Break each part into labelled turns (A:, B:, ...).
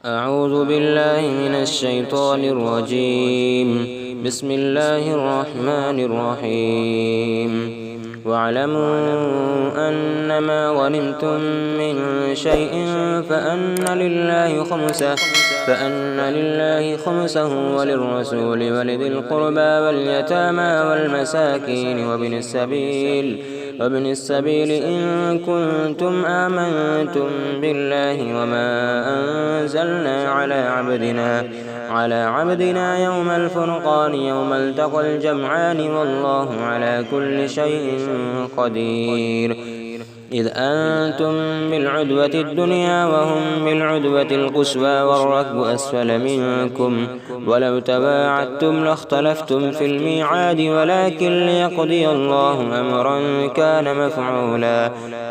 A: أعوذ بالله من الشيطان الرجيم. بسم الله الرحمن الرحيم. واعلموا أنما غنمتم من شيء فأن لله خمسه وللرسول ولذي القربى واليتامى والمساكين وابن السبيل إن كنتم آمنتم بالله وما أنزلنا على عبدنا يوم الفرقان يوم التقى الجمعان والله على كل شيء قدير. إذ أنتم بالعدوة الدنيا وهم بالعدوة القصوى والركب أسفل منكم ولو تواعدتم لاختلفتم في الميعاد ولكن ليقضي الله أمرا كان مفعولا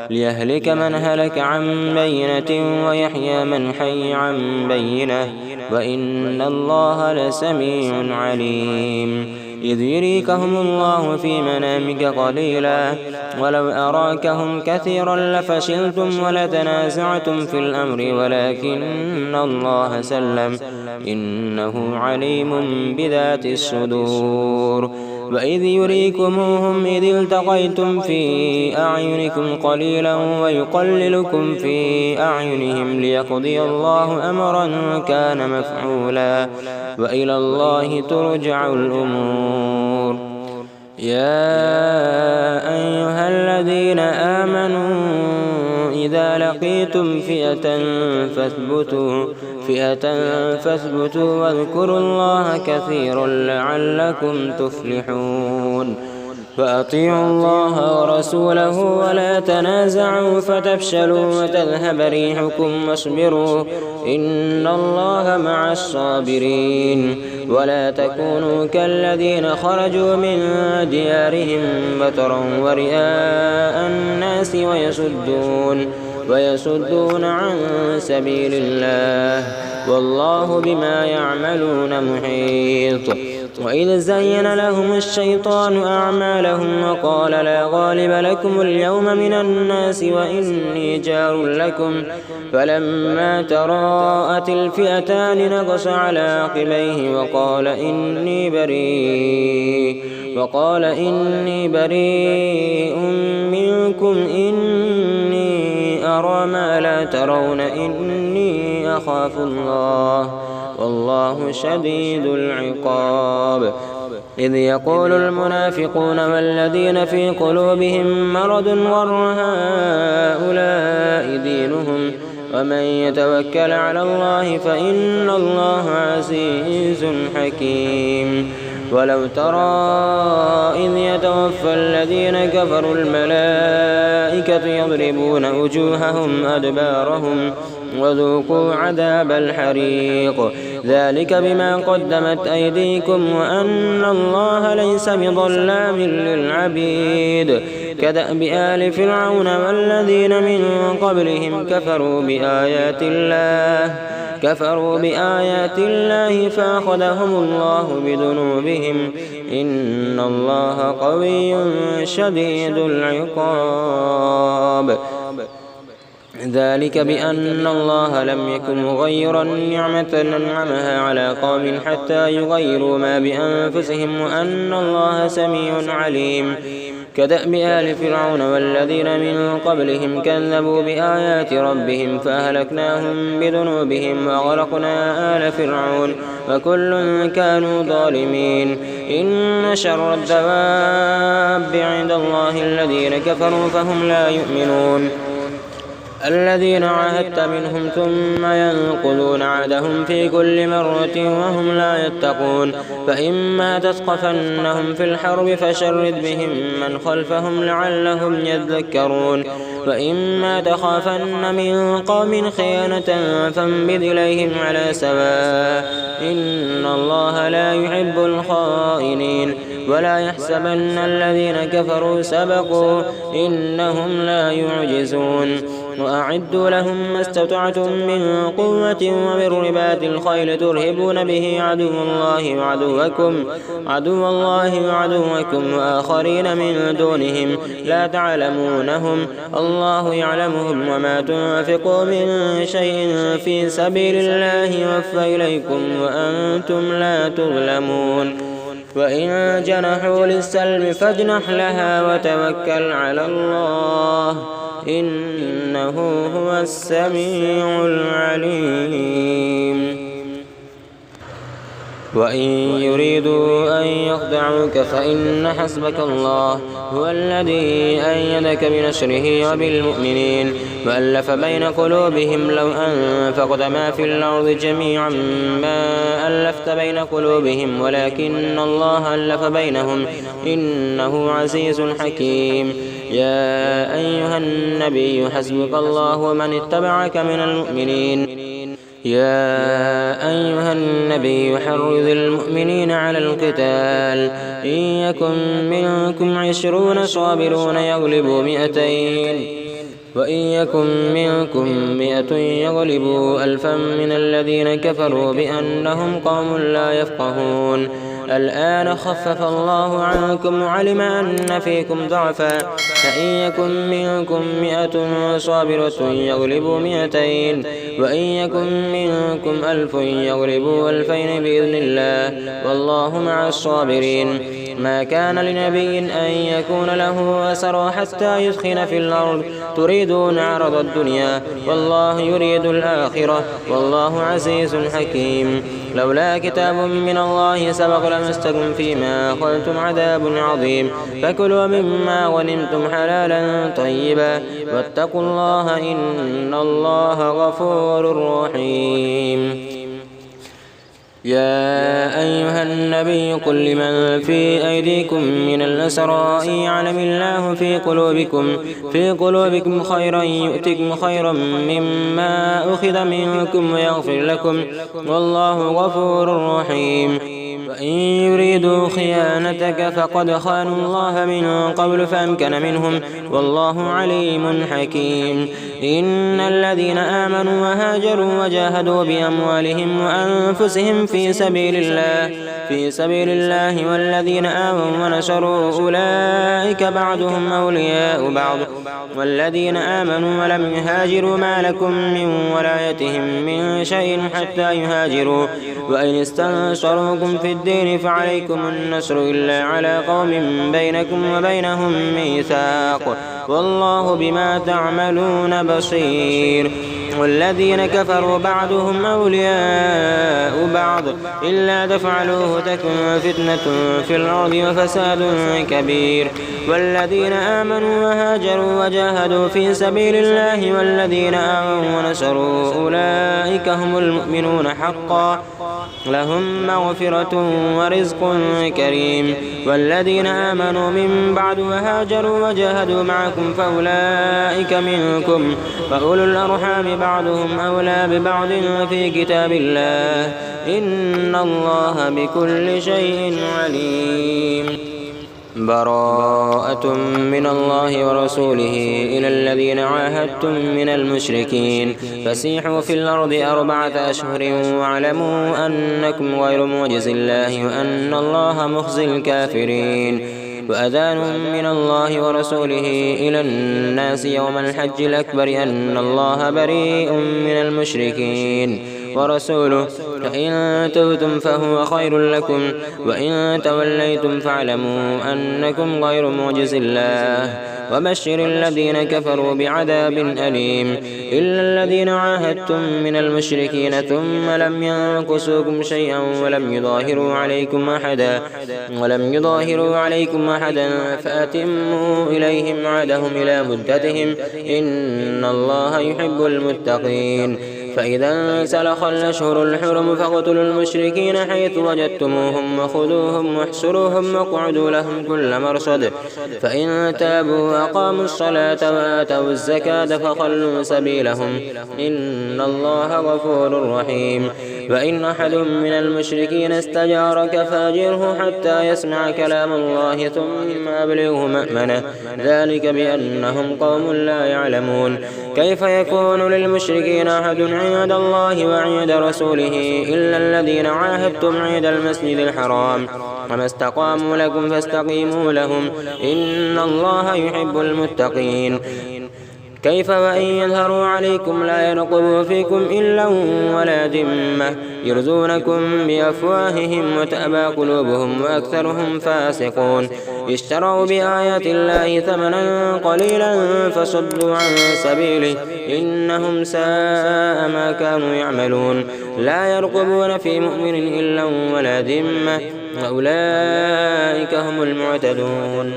A: ليهلك من هلك عن بينة ويحيى من حي عن بينة وإن الله لسميع عليم. إذ يريكهم الله في منامك قليلا ولو أراكهم كثيرا لفشلتم ولتنازعتم في الأمر ولكن الله سلم إنه عليم بذات الصدور. وإذ يريكموهم إذ التقيتم في أعينكم قليلا ويقللكم في أعينهم ليقضي الله أمرا كان مفعولا وإلى الله ترجع الأمور. يا أيها الذين آمنوا إذا لقيتم فئة فاثبتوا واذكروا الله كثيرا لعلكم تفلحون. فأطيعوا الله ورسوله ولا تنازعوا فتفشلوا وتذهب ريحكم واصبروا إن الله مع الصابرين. ولا تكونوا كالذين خرجوا من ديارهم بطرا ورئاء الناس ويصدون عن سبيل الله والله بما يعملون محيط. وإذ زين لهم الشيطان أعمالهم وقال لا غالب لكم اليوم من الناس وإني جار لكم فلما تراءت الفئتان نكص على عقبيه وقال إني بريء منكم إني أرى ما لا ترون إني أخاف الله والله شديد العقاب. إذ يقول المنافقون والذين في قلوبهم مرض غر هؤلاء دينهم ومن يتوكل على الله فإن الله عزيز حكيم. ولو ترى إذ يتوفى الذين كفروا الملائكة يضربون وجوههم أدبارهم وذوقوا عذاب الحريق ذلك بما قدمت أيديكم وأن الله ليس بظلام للعبيد. كدأب آل فرعون والذين من قبلهم كفروا بآيات الله فأخذهم الله بذنوبهم إن الله قوي شديد العقاب. ذلك بأن الله لم يكن مغيرا نعمة أنعمها على قوم حتى يغيروا ما بأنفسهم وأن الله سميع عليم. كدأب آل فرعون والذين من قبلهم كذبوا بآيات ربهم فأهلكناهم بذنوبهم وأغرقنا آل فرعون وكل كانوا ظالمين. إن شر الدواب عند الله الذين كفروا فهم لا يؤمنون. الذين عاهدت منهم ثم ينقضون عهدهم في كل مرة وهم لا يتقون. فإما تثقفنهم في الحرب فشرد بهم من خلفهم لعلهم يذكرون. وإما تخافن من قوم خيانة فانبذ إليهم على سواء إن الله لا يحب الخائنين. ولا يحسبن الذين كفروا سبقوا إنهم لا يعجزون. وأعدوا لهم ما استطعتم من قوة ومن رباط الخيل ترهبون به عدو الله وعدوكم وآخرين من دونهم لا تعلمونهم الله يعلمهم وما تنفقوا من شيء في سبيل الله يوفى إليكم وأنتم لا تظلمون وإن جنحوا للسلم فاجنح لها وتوكل على الله إنه هو السميع العليم وإن يريدوا أن يخدعوك فإن حسبك الله هو الذي أيدك بنصره وبالمؤمنين وألف بين قلوبهم لو أنفقت ما في الأرض جميعا ما ألفت بين قلوبهم ولكن الله ألف بينهم إنه عزيز حكيم يا أيها النبي حسبك الله ومن اتبعك من المؤمنين يا أيها النبي حرض المؤمنين على القتال إن يكن منكم 20 صابرون يغلبوا 200 وإن يكن منكم 100 يغلبوا 1000 من الذين كفروا بأنهم قوم لا يفقهون الآن خفف الله عنكم وعلم أن فيكم ضعفا فإن يكن منكم 100 صابرة يغلبوا 200 وإن يكن منكم 1000 يغلبوا 2000 بإذن الله والله مع الصابرين ما كان لنبي أن يكون له أسرى حتى يثخن في الأرض تريدون عرض الدنيا والله يريد الآخرة والله عزيز حكيم لولا كتاب من الله سبق لمستكم فيما أخذتم عذاب عظيم فكلوا مما غنمتم حلالا طيبا واتقوا الله إن الله غفور رحيم يا أيها النبي قل لمن في أيديكم من الأسرى إن يعلم الله في قلوبكم خيرا يؤتكم خيرا مما أخذ منكم ويغفر لكم والله غفور رحيم وإن يريدوا خيانتك فقد خانوا الله من قبل فأمكن منهم والله عليم حكيم إن الذين آمنوا وهاجروا وجاهدوا بأموالهم وأنفسهم في سبيل الله والذين آمنوا ونصروا أولئك بعضهم أولياء بعض والذين آمنوا ولم يهاجروا ما لكم من ولايتهم من شيء حتى يهاجروا وإن استنصروكم في الدين فعليكم النصر إلا على قوم بينكم وبينهم ميثاق والله بما تعملون بصير والذين كفروا بعضهم أولياء بعض إلا تفعلوه تكن فتنة في الأرض وفساد كبير والذين آمنوا وهاجروا وجاهدوا في سبيل الله والذين آمنوا ونصروا أولئك هم المؤمنون حقا لهم مغفرة ورزق كريم والذين آمنوا من بعد وهاجروا وجاهدوا معكم فأولئك منكم وأولو الأرحام بعضهم أولى ببعض في كتاب الله إن الله بكل شيء عليم براءة من الله ورسوله إلى الذين عاهدتم من المشركين فسيحوا في الأرض 4 أشهر واعلموا أنكم غير معجز الله وأن الله مخزي الكافرين وأذان من الله ورسوله إلى الناس يوم الحج الأكبر أن الله بريء من المشركين ورسوله فإن تبتم فهو خير لكم وإن توليتم فاعلموا أنكم غير معجز الله وبشر الذين كفروا بعذاب أليم إلا الذين عاهدتم من المشركين ثم لم ينقصوكم شيئا ولم يظاهروا عليكم أحدا فأتموا إليهم عهدهم إلى مدتهم إن الله يحب المتقين فإذا انسلخ الأشهر الحرم فاقتلوا المشركين حيث وجدتموهم وخذوهم واحصروهم واقعدوا لهم كل مرصد فإن تابوا وأقاموا الصلاة وآتوا الزكاة فخلوا سبيلهم إن الله غفور رحيم وإن أحد من المشركين استجارك فأجره حتى يسمع كلام الله ثم أبلغه مأمنه ذلك بأنهم قوم لا يعلمون كيف يكون للمشركين عهد عند الله وعند رسوله إلا الذين عاهدتم عند المسجد الحرام وما استقاموا لكم فاستقيموا لهم إن الله يحب المتقين. كيف وإن يظهروا عليكم لا يرقبوا فيكم إلا ولا ذمة يرزونكم بأفواههم وتأبى قلوبهم وأكثرهم فاسقون. اشتروا بآيات الله ثمنا قليلا فصدوا عن سبيله إنهم ساء ما كانوا يعملون. لا يرقبون في مؤمن إلا ولا ذمة أولئك هم المعتدون.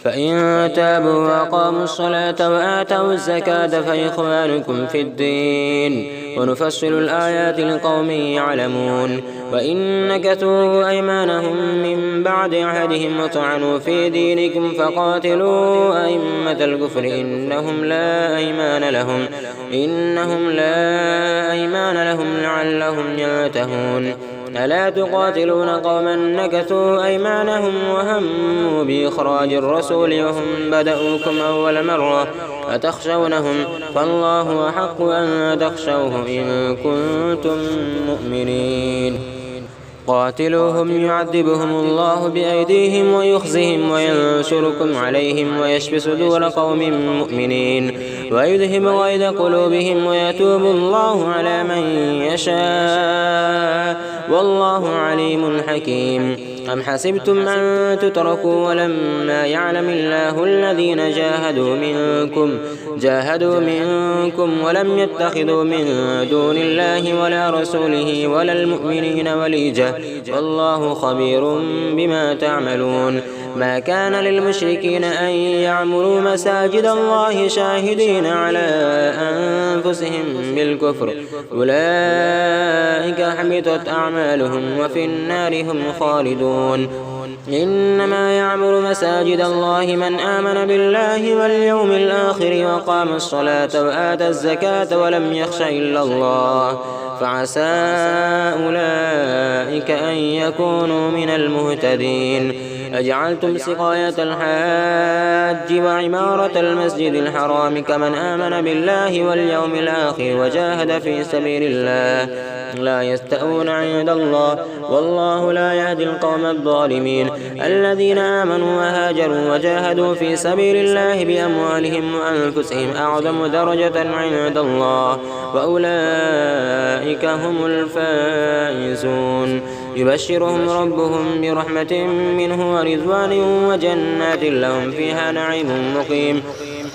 A: فإن تابوا وأقاموا الصلاة وآتوا الزكاة فإخوانكم في الدين ونفصل الآيات لقوم يعلمون. وإن نكثوا أيمانهم من بعد عهدهم وطعنوا في دينكم فقاتلوا أئمة الكفر إنهم لا أيمان لهم لعلهم ينتهون. ألا تقاتلون قوما نكثوا أيمانهم وهموا بإخراج الرسول وهم بدأوكم أول مرة أتخشونهم فالله أحق أن تخشوه إن كنتم مؤمنين. قاتلوهم يعذبهم الله بأيديهم ويخزهم وينشركم عليهم ويشفي صدور قوم مؤمنين ويذهب غيظ قلوبهم ويتوب الله على من يشاء والله عليم حكيم. أم حسبتم أن تتركوا ولما يعلم الله الذين جاهدوا منكم ولم يتخذوا من دون الله ولا رسوله ولا المؤمنين وليجة والله خبير بما تعملون. ما كان للمشركين أن يعمروا مساجد الله شاهدين على أنفسهم بالكفر أولئك حبطت أعمالهم وفي النار هم خالدون. إنما يعمر مساجد الله من آمن بالله واليوم الآخر وقام الصلاة وآتى الزكاة ولم يخش إلا الله فعسى أولئك أن يكونوا من المهتدين. أجعلتم سقاية الحاج وعمارة المسجد الحرام كمن آمن بالله واليوم الآخر وجاهد في سبيل الله لا يستأون عند الله والله لا يهدي القوم الظالمين. الذين آمنوا وهاجروا وجاهدوا في سبيل الله بأموالهم وأنفسهم أعظم درجة عند الله وأولئك هم الفائزون. يبشرهم ربهم برحمة منه ورضوان وجنات لهم فيها نعيم مقيم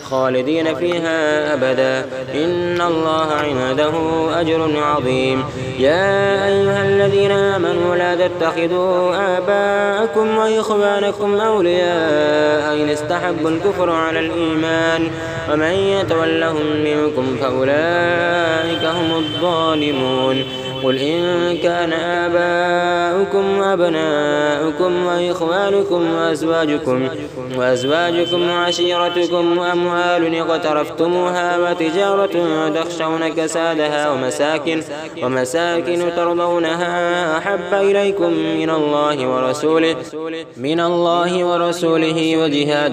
A: خالدين فيها أبدا إن الله عنده أجر عظيم. يا أيها الذين آمنوا لا تتخذوا آباءكم وإخوانكم أولياء إن استحبوا الكفر على الإيمان ومن يتولهم منكم فأولئك هم الظالمون. قل إن كان آباؤكم وأبناؤكم وإخوانكم وأزواجكم وعشيرتكم وأموال اقترفتموها وتجارة تخشون كسادها ومساكن ترضونها أحب إليكم من الله ورسوله وجهاد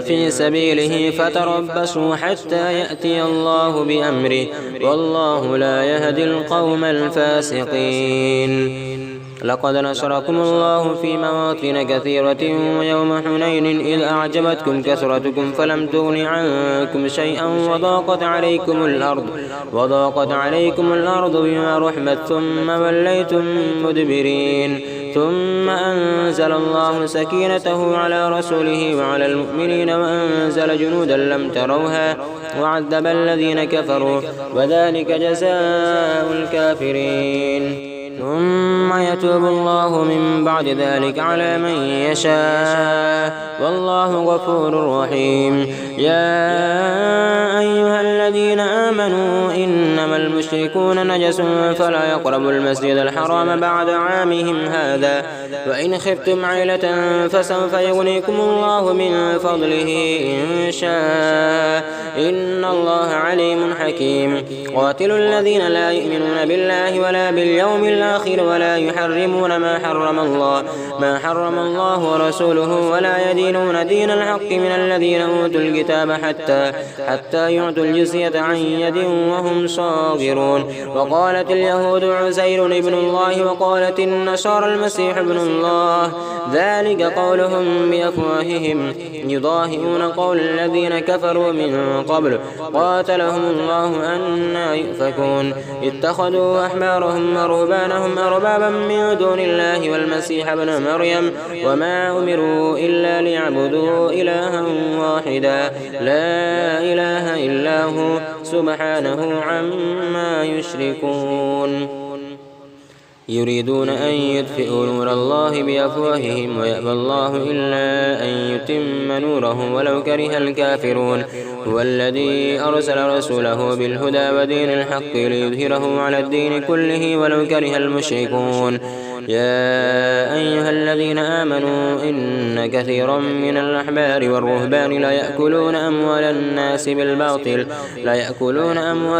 A: في سبيله فتربصوا حتى يأتي الله بأمره والله لا يهدي القوم الفاسقين. لقد نصركم الله في مواطن كثيرة ويوم حنين إذ أعجبتكم كثرتكم فلم تغن عنكم شيئا وضاقت عليكم الأرض بما رحبت ثم وليتم مدبرين. ثم أنزل الله سكينته على رسوله وعلى المؤمنين وأنزل جنودا لم تروها وعذب الذين كفروا وذلك جزاء الكافرين. ثم يتوب الله من بعد ذلك على من يشاء والله غفور رحيم. يا أيها الذين آمنوا إنما المشركون نجس فلا يقربوا المسجد الحرام بعد عامهم هذا وإن خفتم عيلة فسوف يغنيكم الله من فضله إن شاء إن الله عليم حكيم. قاتلوا الذين لا يؤمنون بالله ولا باليوم الآخر ولا يحرمون يحرمون ما حرم الله ورسوله ولا يدينون دين الحق من الذين أوتوا الكتاب حتى يعطوا الجزية عن يد وهم صاغرون. وقالت اليهود عزير ابن الله وقالت النصارى المسيح ابن الله، ذلك قولهم بأفواههم يضاهئون قول الذين كفروا من قبل قاتلهم الله أنى يؤفكون. اتخذوا أحبارهم ورهبانهم أربابا من دون الله والمسيح ابن مريم وما أمروا إلا ليعبدوا إلها واحدا لا إله إلا هو سبحانه عما يشركون. يريدون أن يطفئوا نور الله بأفواههم ويأبى الله إلا أن يتم نوره ولو كره الكافرون. هو الذي أرسل رسوله بالهدى ودين الحق ليظهره على الدين كله ولو كره المشركون. يا أيها الذين آمنوا إن كثيرا من الأحبار والرهبان لا يأكلون أموال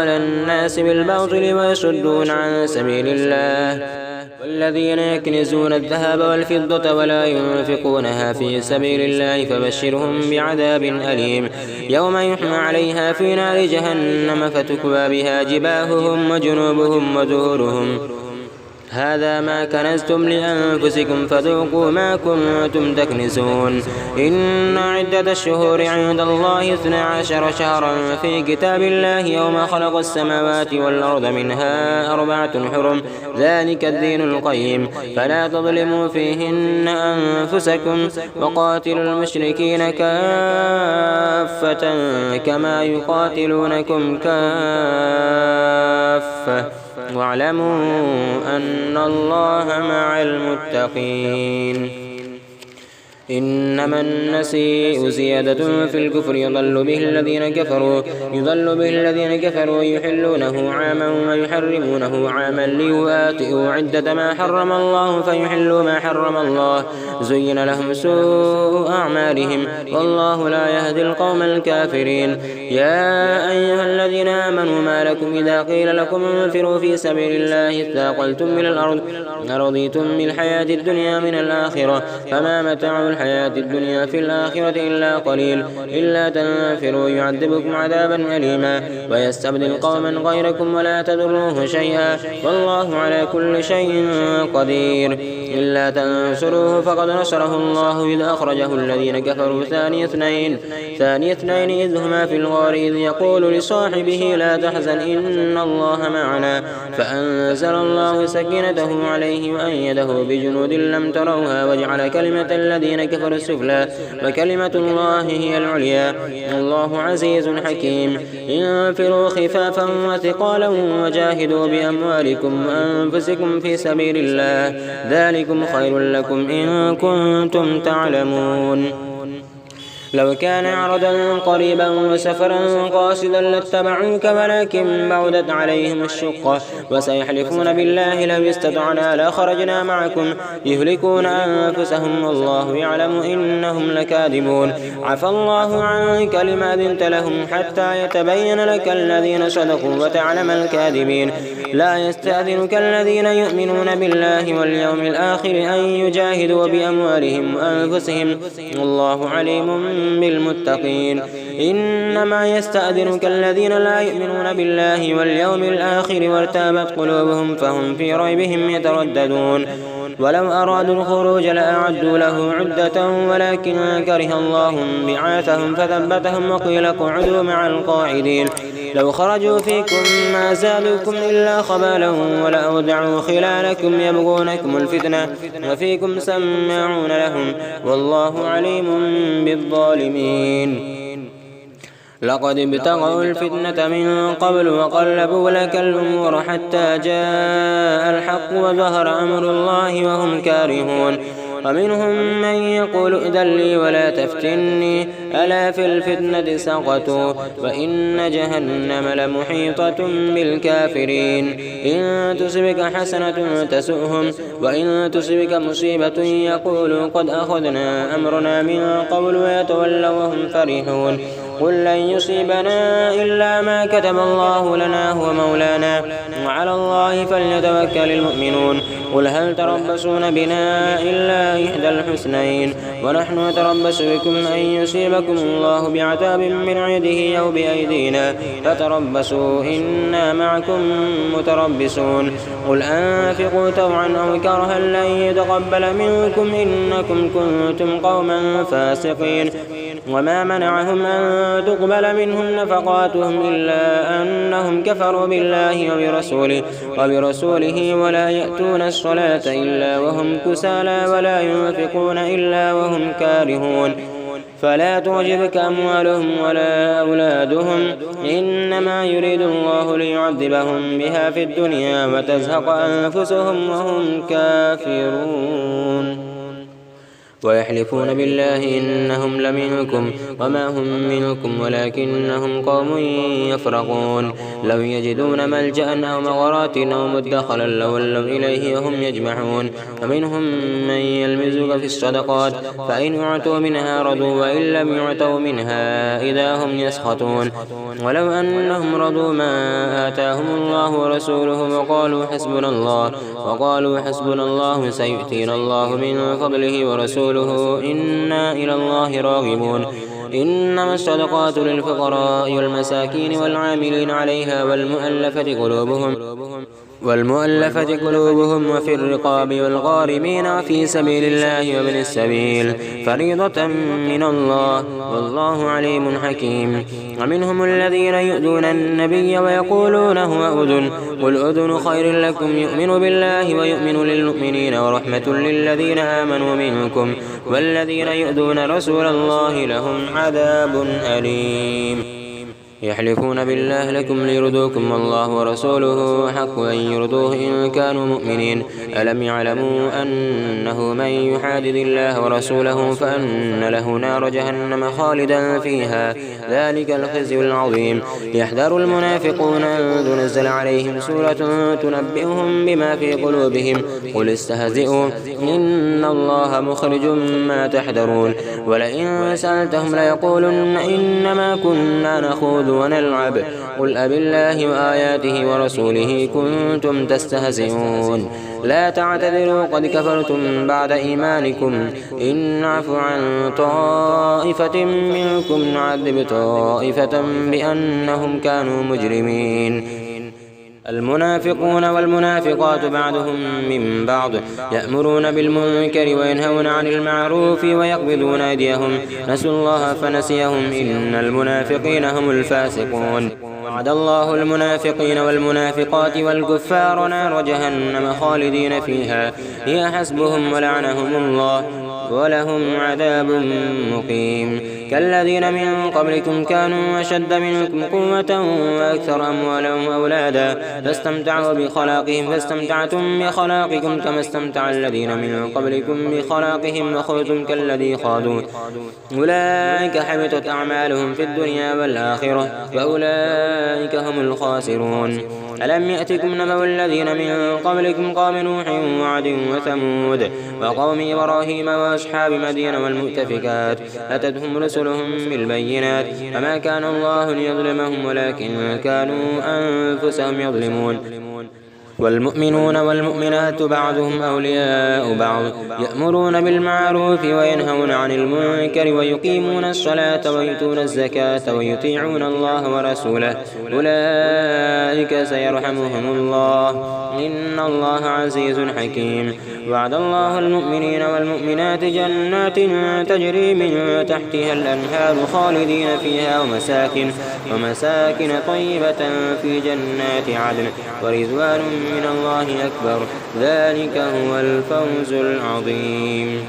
A: الناس بالباطل ويصدون عن سبيل الله. والذين يكنزون الذهب والفضة ولا ينفقونها في سبيل الله فبشرهم بعذاب أليم يوم يحمى عليها في نار جهنم فتكوى بها جباههم وجنوبهم وظهورهم هذا ما كنزتم لأنفسكم فذوقوا ما كنتم تكنزون. إن عدة الشهور عند الله 12 شهرا في كتاب الله يوم خلق السماوات والأرض منها 4 حرم ذلك الدين القيم فلا تظلموا فيهن أنفسكم وقاتلوا المشركين كافة كما يقاتلونكم كافة واعلموا أن الله مع المتقين. إنما النسيء زيادة في الكفر يضل به الذين كفروا يحلونه عاما ويحرمونه عاما ليواتئوا عدة ما حرم الله فيحلوا ما حرم الله زين لهم سوء أعمالهم والله لا يهدي القوم الكافرين. يا أيها الذين آمنوا ما لكم إذا قيل لكم انفروا في سبيل الله اثاقلتم من الأرض أرضيتم بالحياة الدنيا من الآخرة فما متاع الحياة الدنيا في الآخرة إلا قليل إلا تنفروا يعذبكم عذابا أليما ويستبدل قوما غيركم ولا تضروه شيئا والله على كل شيء قدير. إلا تنصروه فقد نصره الله إذ أخرجه الذين كفروا ثاني اثنين إذ هما في الغار إذ يقول لصاحبه لا تحزن إن الله معنا فأنزل الله سكينته عليه وأيده بجنود لم تروها وجعل كلمة الذين كفروا السفلى وكلمة الله هي العليا الله عزيز حكيم. انفروا خفافا وثقالا وجاهدوا بأموالكم وأنفسكم في سبيل الله ذلكم خير لكم إن كنتم تعلمون. لو كان عرضا قريبا وسفرا قاصدا لاتبعوك ولكن بعدت عليهم الشقة وسيحلفون بالله لو استطعنا لخرجنا معكم يهلكون أنفسهم والله يعلم إنهم لكاذبون. عفى الله عنك لما أذنت لهم حتى يتبين لك الذين صدقوا وتعلم الكاذبين. لا يستأذنك الذين يؤمنون بالله واليوم الآخر أن يجاهدوا بأموالهم وأنفسهم والله عليم بالمتقين. إنما يستأذنك الذين لا يؤمنون بالله واليوم الآخر وارتابت قلوبهم فهم في ريبهم يترددون. ولو أرادوا الخروج لأعدوا له عدة ولكن كره الله بعاثهم فثبتهم وقيل اقعدوا مع القاعدين. لو خرجوا فيكم ما زادوكم إلا خبالا ولأودعوا خلالكم يبغونكم الفتنة وفيكم سماعون لهم والله عليم بالظالمين. لقد ابتغوا الفتنة من قبل وقلبوا لك الأمور حتى جاء الحق وظهر أمر الله وهم كارهون. ومنهم من يقول ائذن لي ولا تفتني ألا في الفتنة سقطوا وإن جهنم لمحيطة بالكافرين إن تصبك حسنة تسؤهم وإن تصبك مصيبة يقولوا قد أخذنا أمرنا من قبل ويتولوا وهم فرحون قل لن يصيبنا إلا ما كتب الله لنا هو مولانا وعلى الله فليتوكل المؤمنون قل هل تربصون بنا إلا إحدى الحسنين ونحن نتربص بكم أن يصيبكم الله بعذاب من عنده أو بأيدينا فتربصوا إنا معكم متربصون قل أنفقوا طوعا أو كرها لن يتقبل منكم إنكم كنتم قوما فاسقين وما منعهم أن تقبل منهم نفقاتهم إلا أنهم كفروا بالله وبرسوله ولا يأتون الصلاة إلا وهم كسالى ولا ينفقون إلا وهم كارهون فلا تعجبك أموالهم ولا أولادهم إنما يريد الله ليعذبهم بها في الدنيا وتزهق أنفسهم وهم كافرون ويحلفون بالله إنهم لمنكم وما هم منكم ولكنهم قوم يفرقون لو يجدون ملجأ أو مغارات أو مدخلا لولوا إليه وهم يجمعون ومنهم من يلمزك في الصدقات فإن أعطوا منها رضوا وإن لم يعطوا منها إذا هم يسخطون ولو أنهم رضوا ما آتاهم الله ورسوله وقالوا حسبنا الله سيؤتينا الله من فضله ورسوله إنا إلى الله راغبون إنما الصدقات للفقراء والمساكين والعاملين عليها والمؤلفة قلوبهم وفي الرقاب والغارمين وفي سبيل الله وابن السبيل فريضة من الله والله عليم حكيم ومنهم الذين يؤذون النبي ويقولون هو أذن قل أذن خير لكم يؤمن بالله ويؤمن للمؤمنين ورحمة للذين آمنوا منكم والذين يؤذون رسول الله لهم عذاب أليم يحلفون بالله لكم ليرضوكم والله ورسوله حق أن يرضوه إن كانوا مؤمنين ألم يعلموا أنه من يحادد الله ورسوله فأن له نار جهنم خالدا فيها ذلك الخزي العظيم يحذر المنافقون أن تنزل عليهم سورة تنبئهم بما في قلوبهم قل استهزئوا إن الله مخرج ما تحذرون ولئن سألتهم ليقولن إنما كنا نخوض ونلعب قل أبالله وآياته ورسوله كنتم تستهزئون لا تعتذروا قد كفرتم بعد إيمانكم إن نعفو عن طائفة منكم نعذب طائفة بأنهم كانوا مجرمين المنافقون والمنافقات بعضهم من بعض يأمرون بالمنكر وينهون عن المعروف ويقبضون أيديهم نسوا الله فنسيهم إن المنافقين هم الفاسقون وعد الله المنافقين والمنافقات والكفار نار جهنم خالدين فيها هي حسبهم ولعنهم الله ولهم عذاب مقيم كالذين من قبلكم كانوا أشد منكم قوة وأكثر أموالا وأولادا فاستمتعوا بخلاقهم فاستمتعتم بخلاقكم كما استمتع الذين من قبلكم بخلاقهم وخذتم كالذي خاضوا أولئك حبطت أعمالهم في الدنيا والآخرة وأولئك هم الخاسرون ألم يأتكم نبأ الذين من قبلكم قوم نوح وعاد وثمود وقوم إبراهيم وأصحاب مدين والمؤتفكات أتتهم رسلهم بالبينات فما كان الله ليظلمهم ولكن كانوا أنفسهم يظلمون والمؤمنون والمؤمنات بعضهم أولياء بعض يأمرون بالمعروف وينهون عن المنكر ويقيمون الصلاة ويؤتون الزكاة ويطيعون الله ورسوله أولئك سيرحمهم الله إن الله عزيز حكيم وعد الله المؤمنين والمؤمنات جنات تجري من تحتها الأنهار خالدين فيها ومساكن طيبة في جنات عدن ورضوان من الله أكبر ذلك هو الفوز العظيم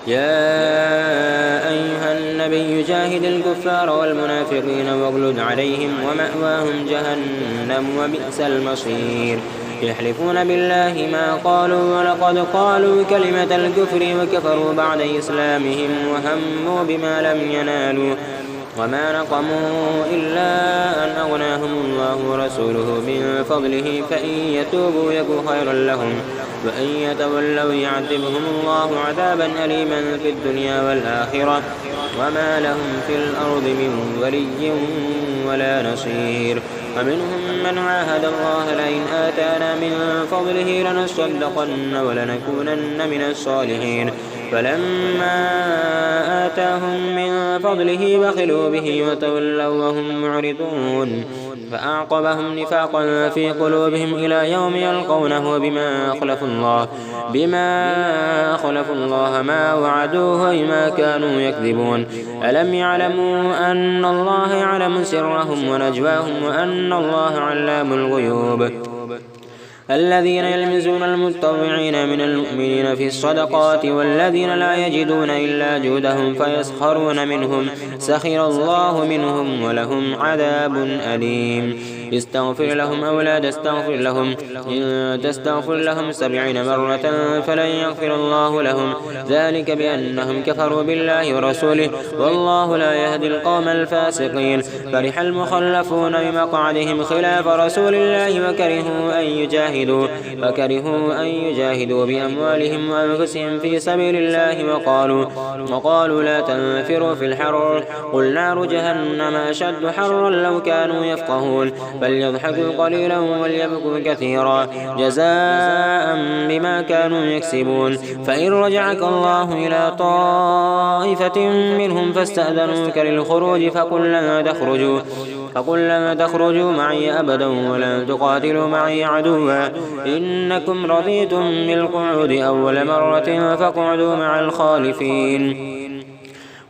A: يا أيها النبي جاهد الكفار والمنافقين واغلظ عليهم ومأواهم جهنم وبئس المصير يحلفون بالله ما قالوا ولقد قالوا كلمة الكفر وكفروا بعد إسلامهم وهموا بما لم ينالوا وما نقموا إلا أن أغناهم الله ورسوله من فضله فإن يتوبوا يك خيرا لهم وإن يتولوا يعذبهم الله عذابا أليما في الدنيا والآخرة وما لهم في الأرض من ولي ولا نصير. ومنهم من عاهد الله لئن آتانا من فضله لنصدقن ولنكونن من الصالحين فلما آتاهم من فضله بخلوا به وتولوا وهم معرضون فأعقبهم نفاقا في قلوبهم إلى يوم يلقونه بما أخلفوا الله ما وعدوه وما كانوا يكذبون. ألم يعلموا أن الله يعلم سرهم ونجواهم وأن الله علام الغيوب. الذين يلمزون المتطوعين من المؤمنين في الصدقات والذين لا يجدون إلا جهدهم فيسخرون منهم سخر الله منهم ولهم عذاب أليم. استغفر لهم أو لا تستغفر لهم إن تستغفر لهم 70 مرة فلن يغفر الله لهم ذلك بأنهم كفروا بالله ورسوله والله لا يهدي القوم الفاسقين. فرح المخلفون بمقعدهم خلاف رسول الله وكرهوا أن يجاهدوا بأموالهم وأنفسهم في سبيل الله وقالوا لا تنفروا في الحر قل نار جهنم أشد حرا لو كانوا يفقهون فليضحكوا قليلا وليبكوا كثيرا جزاء بما كانوا يكسبون. فإن رجعك الله إلى طائفة منهم فاستأذنوك للخروج فقل لن تخرجوا معي أبدا ولن تقاتلوا معي عدوا إنكم رضيتم بالقعود أول مرة فاقعدوا مع الخالفين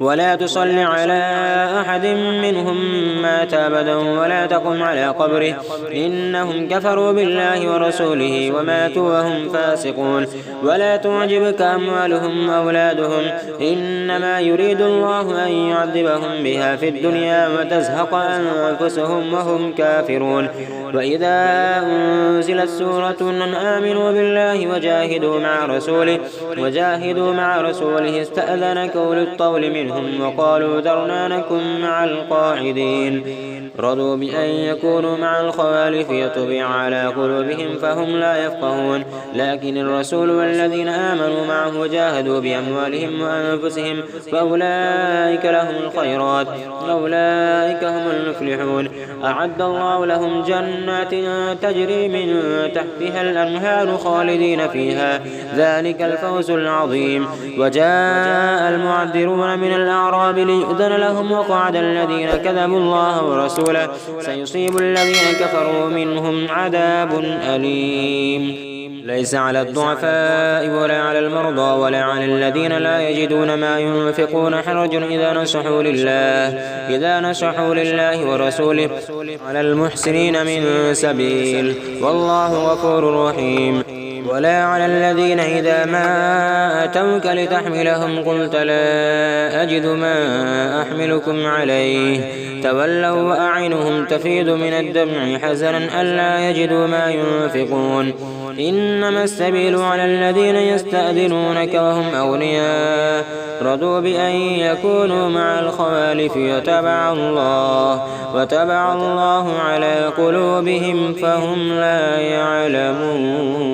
A: ولا تصل على أحد منهم مات أبدا ولا تقم على قبره إنهم كفروا بالله ورسوله وماتوا وهم فاسقون. ولا تعجبك أموالهم وأولادهم إنما يريد الله أن يعذبهم بها في الدنيا وتزهق أنفسهم وهم كافرون. وإذا أنزلت سورة أن آمنوا بالله وجاهدوا مع رسوله استأذنك أولو الطول منهم وقالوا ذرنا نكن مع القاعدين رضوا بأن يكونوا مع الخوالف يطبع على قلوبهم فهم لا يفقهون. لكن الرسول والذين آمنوا معه جاهدوا بأموالهم وأنفسهم فأولئك لهم الخيرات أولئك هم المفلحون. أعد الله لهم جنات تجري من تحتها الأنهار خالدين فيها ذلك الفوز العظيم. وجاء المعذرون من الأعراب ليؤذن لهم وقعد الذين كذبوا الله ورسوله سيصيب الذين كفروا منهم عذاب أليم. ليس على الضعفاء ولا على المرضى ولا على الذين لا يجدون ما ينفقون حرج إذا نصحوا لله ورسوله على المحسنين من سبيل والله غفور رحيم. ولا على الذين إذا ما أتوك لتحملهم قلت لا أجد ما أحملكم عليه تولوا وأعينهم تفيض من الدمع حزنا ألا يجدوا ما ينفقون. إنما السبيل على الذين يستأذنونك وهم أغنياء رضوا بأن يكونوا مع الخوالف وتبع الله على قلوبهم فهم لا يعلمون.